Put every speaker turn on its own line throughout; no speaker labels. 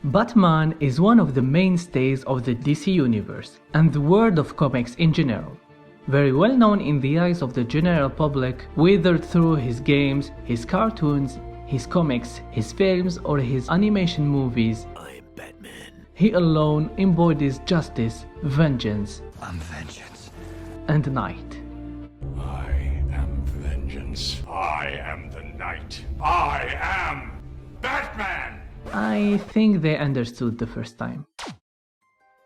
Batman is one of the mainstays of the DC universe and the world of comics in general. Very well known in the eyes of the general public, whether through his games, his cartoons, his comics, his films, or his animation movies.
I'm Batman.
He alone embodies justice, vengeance,
I'm vengeance.
and night.
I am vengeance. I am the night. I am Batman!
I think they understood the first time.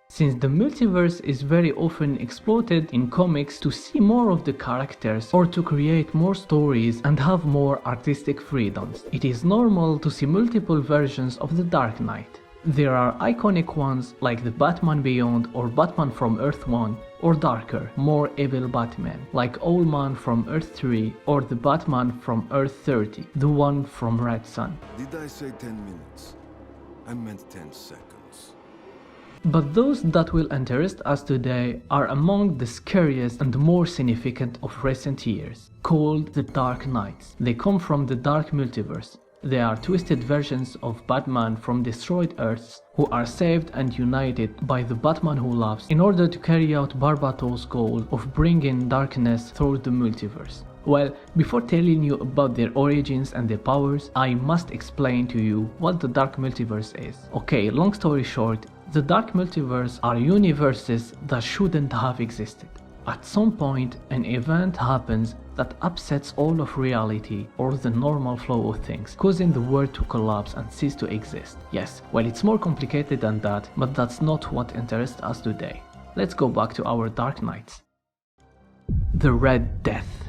Since the multiverse is very often exploited in comics to see more of the characters or to create more stories and have more artistic freedoms, it is normal to see multiple versions of the Dark Knight. There are iconic ones like the Batman Beyond or Batman from Earth 1, or darker, more evil Batman like Owlman from Earth 3 or the Batman from Earth 30, the one from Red Sun.
Did I say 10 minutes? I meant 10 seconds.
But those that will interest us today are among the scariest and more significant of recent years, called the Dark Knights. They come from the Dark Multiverse. They are twisted versions of Batman from destroyed Earths who are saved and united by the Batman who loves in order to carry out Barbatos' goal of bringing darkness through the multiverse. Well, before telling you about their origins and their powers, I must explain to you what the Dark Multiverse is. Okay, long story short, the Dark Multiverse are universes that shouldn't have existed. At some point, an event happens that upsets all of reality or the normal flow of things, causing the world to collapse and cease to exist. Yes, well, it's more complicated than that, but that's not what interests us today. Let's go back to our Dark Knights. The Red Death.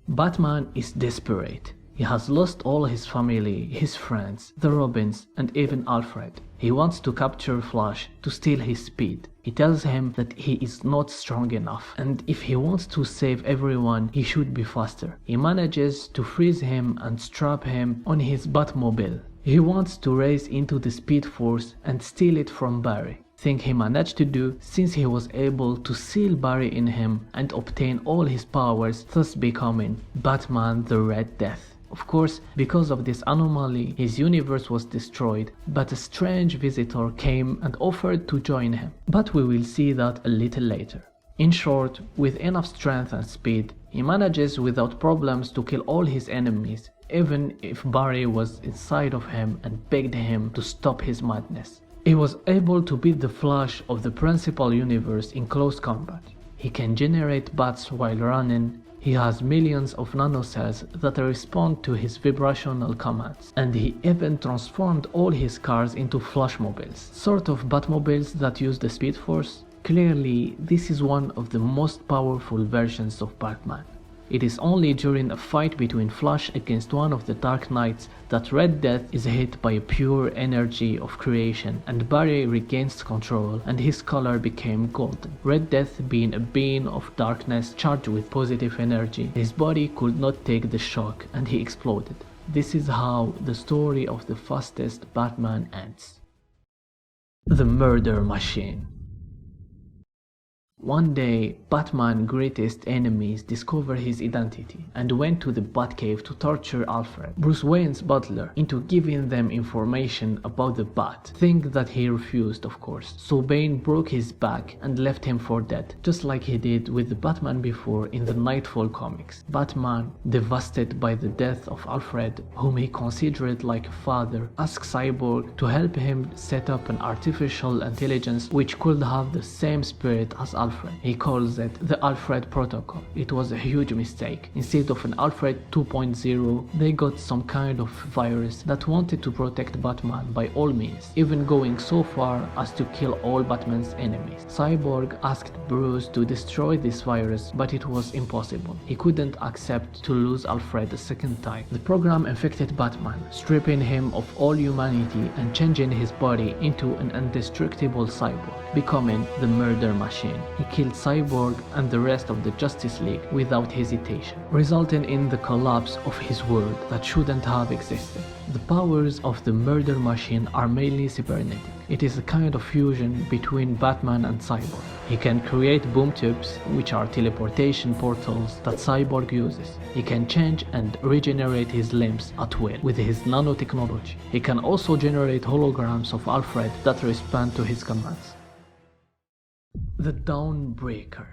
Batman is desperate. He has lost all his family, his friends, the Robins, and even Alfred. He wants to capture Flash to steal his speed. He tells him that he is not strong enough, and if he wants to save everyone, he should be faster. He manages to freeze him and strap him on his Batmobile. He wants to race into the Speed Force and steal it from Barry. Thing he managed to do since he was able to seal Barry in him and obtain all his powers, thus becoming Batman the Red Death. Of course, because of this anomaly, his universe was destroyed, but a strange visitor came and offered to join him. But we will see that a little later. In short, with enough strength and speed, he manages without problems to kill all his enemies, even if Barry was inside of him and begged him to stop his madness. He was able to beat the Flash of the principal universe in close combat. He can generate bats while running. He has millions of nanocells that respond to his vibrational commands, and he even transformed all his cars into Flashmobiles, sort of Batmobiles that use the Speed Force. Clearly, this is one of the most powerful versions of Batman. It is only during a fight between Flash against one of the Dark Knights that Red Death is hit by a pure energy of creation and Barry regains control and his color became golden. Red Death being a being of darkness charged with positive energy, his body could not take the shock and he exploded. This is how the story of the fastest Batman ends. The Murder Machine. One day, Batman's greatest enemies discovered his identity and went to the Batcave to torture Alfred, Bruce Wayne's butler, into giving them information about the Bat, thing that he refused, of course. So Bane broke his back and left him for dead, just like he did with the Batman before in the Nightfall comics. Batman, devastated by the death of Alfred, whom he considered like a father, asked Cyborg to help him set up an artificial intelligence which could have the same spirit as Alfred. He calls it the Alfred Protocol. It was a huge mistake. Instead of an Alfred 2.0, they got some kind of virus that wanted to protect Batman by all means, even going so far as to kill all Batman's enemies. Cyborg asked Bruce to destroy this virus, but it was impossible. He couldn't accept to lose Alfred a second time. The program infected Batman, stripping him of all humanity and changing his body into an indestructible cyborg, becoming the Murder Machine. He killed Cyborg and the rest of the Justice League without hesitation, resulting in the collapse of his world that shouldn't have existed. The powers of the Murder Machine are mainly cybernetic. It is a kind of fusion between Batman and Cyborg. He can create boom tubes, which are teleportation portals that Cyborg uses. He can change and regenerate his limbs at will with his nanotechnology. He can also generate holograms of Alfred that respond to his commands. The Dawnbreaker.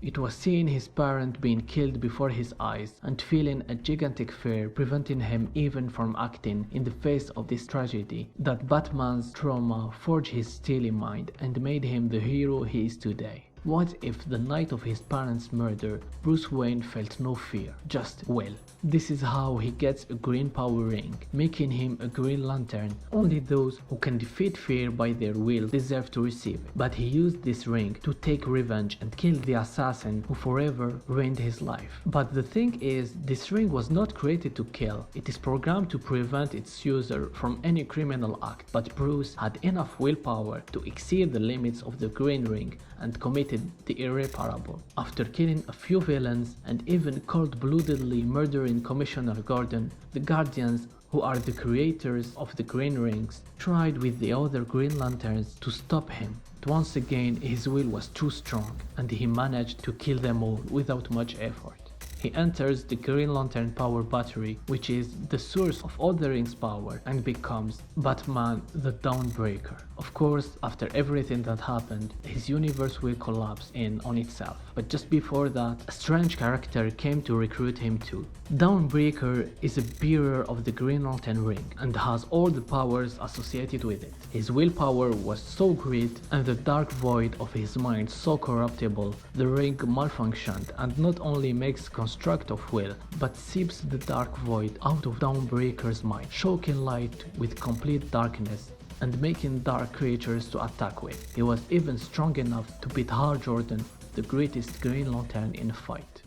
It was seeing his parent being killed before his eyes and feeling a gigantic fear preventing him even from acting in the face of this tragedy that Batman's trauma forged his steely mind and made him the hero he is today. What if the night of his parents' murder, Bruce Wayne felt no fear, just will? This is how he gets a green power ring, making him a Green Lantern. Only those who can defeat fear by their will deserve to receive it. But he used this ring to take revenge and kill the assassin who forever ruined his life. But the thing is, this ring was not created to kill. It is programmed to prevent its user from any criminal act. But Bruce had enough willpower to exceed the limits of the green ring and committed the irreparable. After killing a few villains and even cold-bloodedly murdering Commissioner Gordon, the Guardians, who are the creators of the Green Rings, tried with the other Green Lanterns to stop him. But once again, his will was too strong, and he managed to kill them all without much effort. He enters the Green Lantern power battery, which is the source of all the rings' power, and becomes Batman the Dawnbreaker. Of course, after everything that happened, his universe will collapse in on itself. But just before that, a strange character came to recruit him too. Dawnbreaker is a bearer of the Green Lantern ring and has all the powers associated with it. His willpower was so great and the dark void of his mind so corruptible, the ring malfunctioned and not only makes construct of will, but seeps the dark void out of Dawnbreaker's mind, choking light with complete darkness and making dark creatures to attack with. He was even strong enough to beat Hal Jordan, the greatest Green Lantern, in a fight.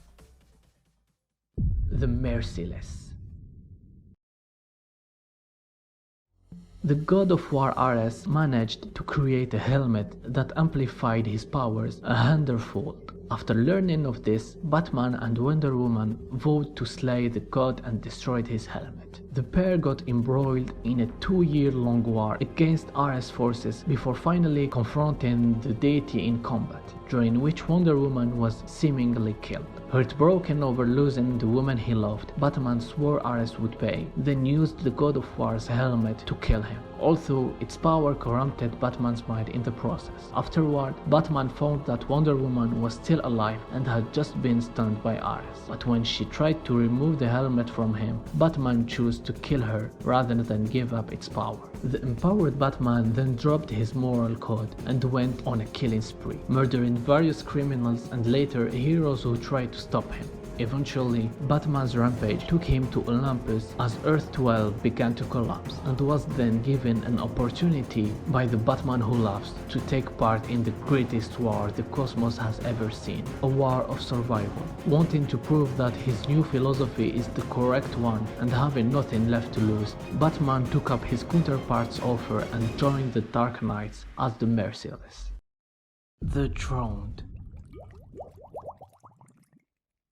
The Merciless. The God of War Ares managed to create a helmet that amplified his powers 100-fold. After learning of this, Batman and Wonder Woman vowed to slay the god and destroyed his helmet. The pair got embroiled in a 2-year-long war against Ares forces before finally confronting the deity in combat, during which Wonder Woman was seemingly killed. Heartbroken over losing the woman he loved, Batman swore Ares would pay, then used the God of War's helmet to kill him, although its power corrupted Batman's mind in the process. Afterward, Batman found that Wonder Woman was still alive and had just been stunned by Ares. But when she tried to remove the helmet from him, Batman chose to kill her rather than give up its power. The empowered Batman then dropped his moral code and went on a killing spree, murdering various criminals and later heroes who tried to stop him. Eventually, Batman's rampage took him to Olympus as Earth 12 began to collapse and was then given an opportunity by the Batman Who Laughs to take part in the greatest war the cosmos has ever seen, a war of survival. Wanting to prove that his new philosophy is the correct one and having nothing left to lose, Batman took up his counterpart's offer and joined the Dark Knights as the Merciless. The Drowned.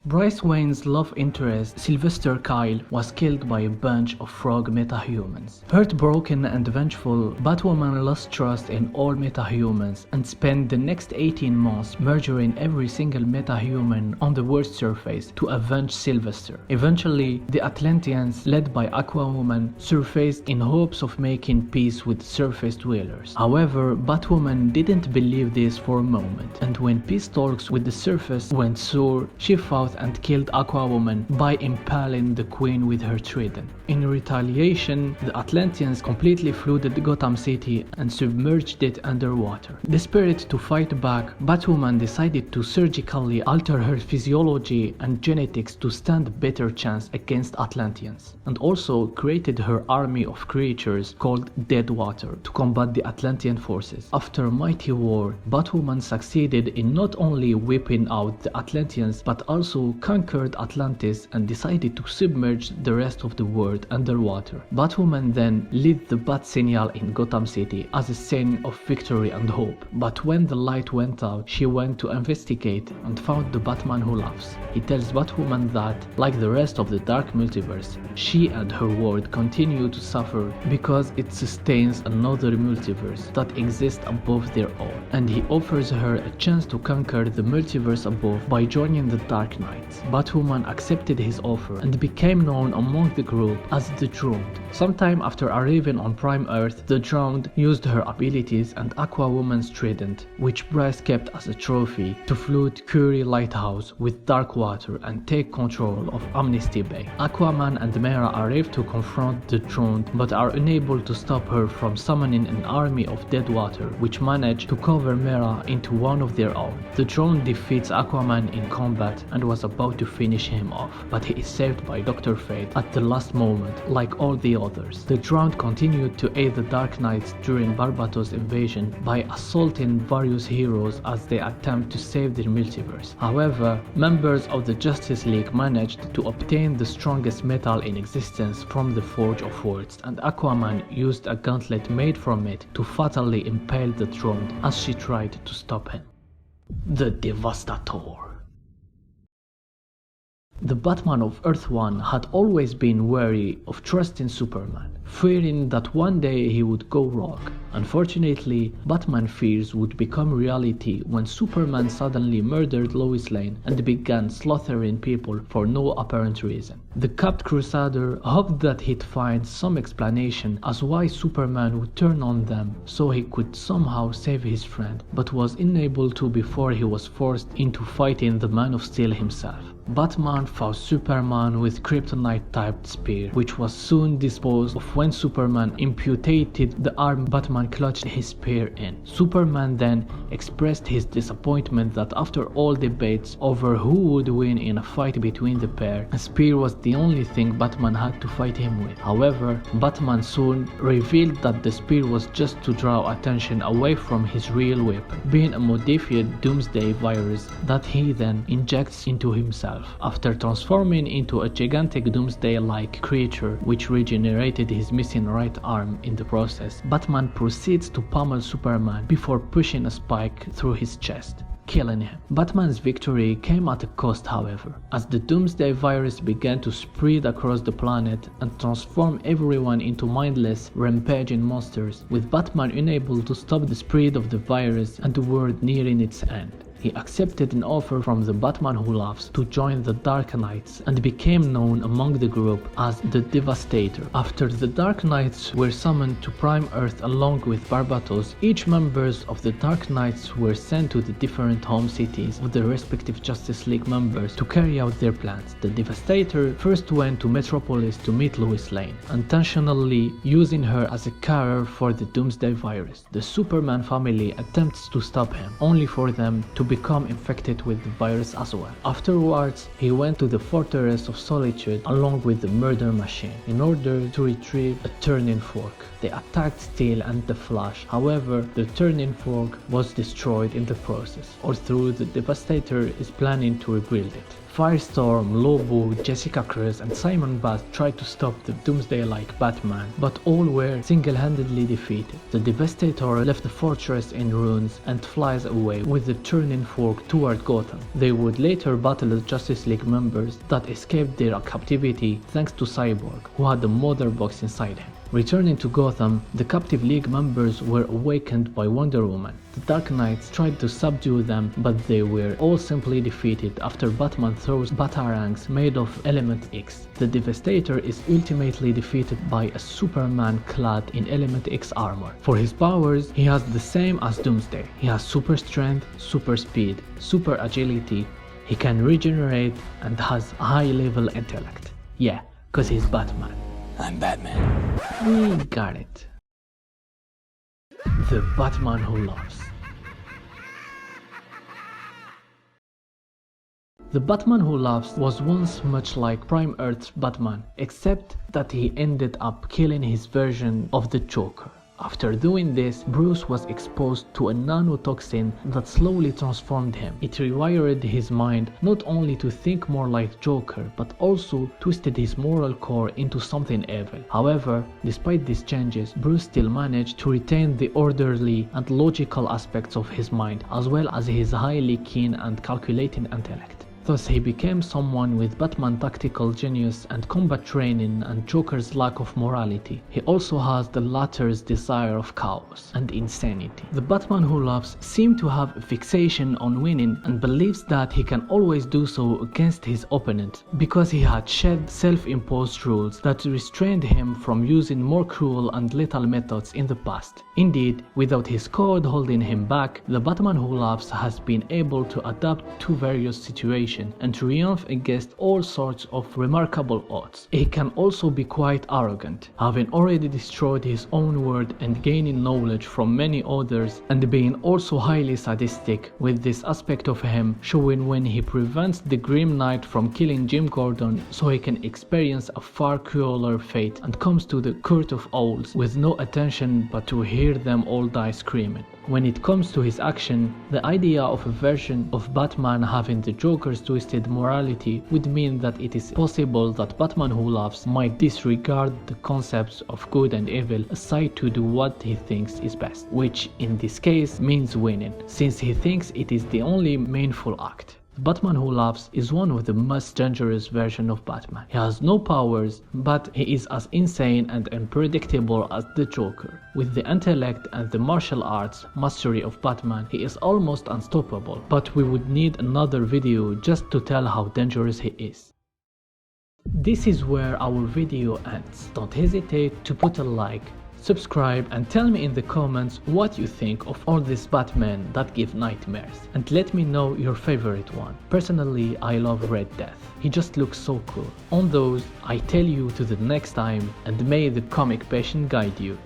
Bryce Wayne's love interest, Sylvester Kyle, was killed by a bunch of frog metahumans. Heartbroken and vengeful, Batwoman lost trust in all metahumans and spent the next 18 months murdering every single metahuman on the world's surface to avenge Sylvester. Eventually, the Atlanteans, led by Aquawoman, surfaced in hopes of making peace with surface dwellers. However, Batwoman didn't believe this for a moment, and when peace talks with the surface went sour, she fought and killed Aquawoman by impaling the Queen with her trident. In retaliation, the Atlanteans completely flooded Gotham City and submerged it underwater. Desperate to fight back, Batwoman decided to surgically alter her physiology and genetics to stand a better chance against Atlanteans, and also created her army of creatures called Deadwater to combat the Atlantean forces. After a mighty war, Batwoman succeeded in not only wiping out the Atlanteans but also also conquered Atlantis and decided to submerge the rest of the world underwater. Batwoman then lit the bat signal in Gotham City as a sign of victory and hope. But when the light went out, she went to investigate and found the Batman who laughs. He tells Batwoman that, like the rest of the dark multiverse, she and her world continue to suffer because it sustains another multiverse that exists above their own, and he offers her a chance to conquer the multiverse above by joining the Dark Knights. Batwoman accepted his offer and became known among the group as the Drowned. Sometime after arriving on Prime Earth, the Drowned used her abilities and Aquawoman's trident, which Bryce kept as a trophy, to flood Curie Lighthouse with dark water and take control of Amnesty Bay. Aquaman and Mera arrive to confront the Drowned but are unable to stop her from summoning an army of dead water, which manage to cover Mera into one of their own. The Drowned defeats Aquaman in combat and was about to finish him off, but he is saved by Dr. Fate at the last moment, like all the others. The Drowned continued to aid the Dark Knights during Barbatos' invasion by assaulting various heroes as they attempt to save their multiverse. However, members of the Justice League managed to obtain the strongest metal in existence from the Forge of Worlds, and Aquaman used a gauntlet made from it to fatally impale the Drowned as she tried to stop him. The Devastator. The Batman of Earth 1 had always been wary of trusting Superman, fearing that one day he would go rogue. Unfortunately, Batman's fears would become reality when Superman suddenly murdered Lois Lane and began slaughtering people for no apparent reason. The Capped Crusader hoped that he'd find some explanation as why Superman would turn on them so he could somehow save his friend, but was unable to before he was forced into fighting the Man of Steel himself. Batman fought Superman with kryptonite-typed spear, which was soon disposed of when Superman amputated the arm Batman clutched his spear in. Superman then expressed his disappointment that after all debates over who would win in a fight between the pair, a spear was the only thing Batman had to fight him with. However, Batman soon revealed that the spear was just to draw attention away from his real weapon, being a modified Doomsday virus that he then injects into himself. After transforming into a gigantic Doomsday-like creature which regenerated his missing right arm in the process, Batman proceeds to pummel Superman before pushing a spike through his chest, killing him. Batman's victory came at a cost, however, as the Doomsday virus began to spread across the planet and transform everyone into mindless, rampaging monsters, with Batman unable to stop the spread of the virus and the world nearing its end. He accepted an offer from the Batman Who Laughs to join the Dark Knights and became known among the group as the Devastator. After the Dark Knights were summoned to Prime Earth along with Barbatos, each members of the Dark Knights were sent to the different home cities of the respective Justice League members to carry out their plans. The Devastator first went to Metropolis to meet Lois Lane, intentionally using her as a carrier for the Doomsday virus. The Superman family attempts to stop him, only for them to become infected with the virus as well. Afterwards, he went to the Fortress of Solitude along with the Murder Machine in order to retrieve a turning fork. They attacked Steel and the Flash, however, the turning fork was destroyed in the process, although the Devastator is planning to rebuild it. Firestorm, Lobo, Jessica Cruz and Simon Baz tried to stop the Doomsday-like Batman, but all were single-handedly defeated. The Devastator left the fortress in ruins and flies away with the turning fork toward Gotham. They would later battle the Justice League members that escaped their captivity thanks to Cyborg, who had the mother box inside him. Returning to Gotham, the Captive League members were awakened by Wonder Woman. The Dark Knights tried to subdue them, but they were all simply defeated after Batman throws batarangs made of Element X. The Devastator is ultimately defeated by a Superman clad in Element X armor. For his powers, he has the same as Doomsday. He has super strength, super speed, super agility, he can regenerate and has high level intellect. Yeah, cause he's Batman.
I'm Batman.
We got it. The Batman Who Laughs. The Batman Who Laughs was once much like Prime Earth's Batman, except that he ended up killing his version of the Joker. After doing this, Bruce was exposed to a nanotoxin that slowly transformed him. It rewired his mind not only to think more like Joker, but also twisted his moral core into something evil. However, despite these changes, Bruce still managed to retain the orderly and logical aspects of his mind, as well as his highly keen and calculating intellect. Thus, he became someone with Batman's tactical genius and combat training and Joker's lack of morality. He also has the latter's desire of chaos and insanity. The Batman who loves seems to have a fixation on winning and believes that he can always do so against his opponent because he had shed self-imposed rules that restrained him from using more cruel and lethal methods in the past. Indeed, without his code holding him back, the Batman who loves has been able to adapt to various situations and triumph against all sorts of remarkable odds. He can also be quite arrogant, having already destroyed his own world and gaining knowledge from many others, and being also highly sadistic, with this aspect of him showing when he prevents the Grim Knight from killing Jim Gordon so he can experience a far crueler fate and comes to the Court of Owls with no attention but to hear them all die screaming. When it comes to his action, the idea of a version of Batman having the Joker's twisted morality would mean that it is possible that Batman who loves might disregard the concepts of good and evil aside to do what he thinks is best, which in this case means winning, since he thinks it is the only meaningful act. The Batman who loves is one of the most dangerous versions of Batman. He has no powers, but he is as insane and unpredictable as the Joker. With the intellect and the martial arts mastery of Batman, he is almost unstoppable, but we would need another video just to tell how dangerous he is. This is where our video ends. Don't hesitate to put a like, subscribe and tell me in the comments what you think of all these Batman that give nightmares, and let me know your favorite one. Personally, I love Red Death. He just looks so cool. On those, I tell you to the next time, and may the comic passion guide you.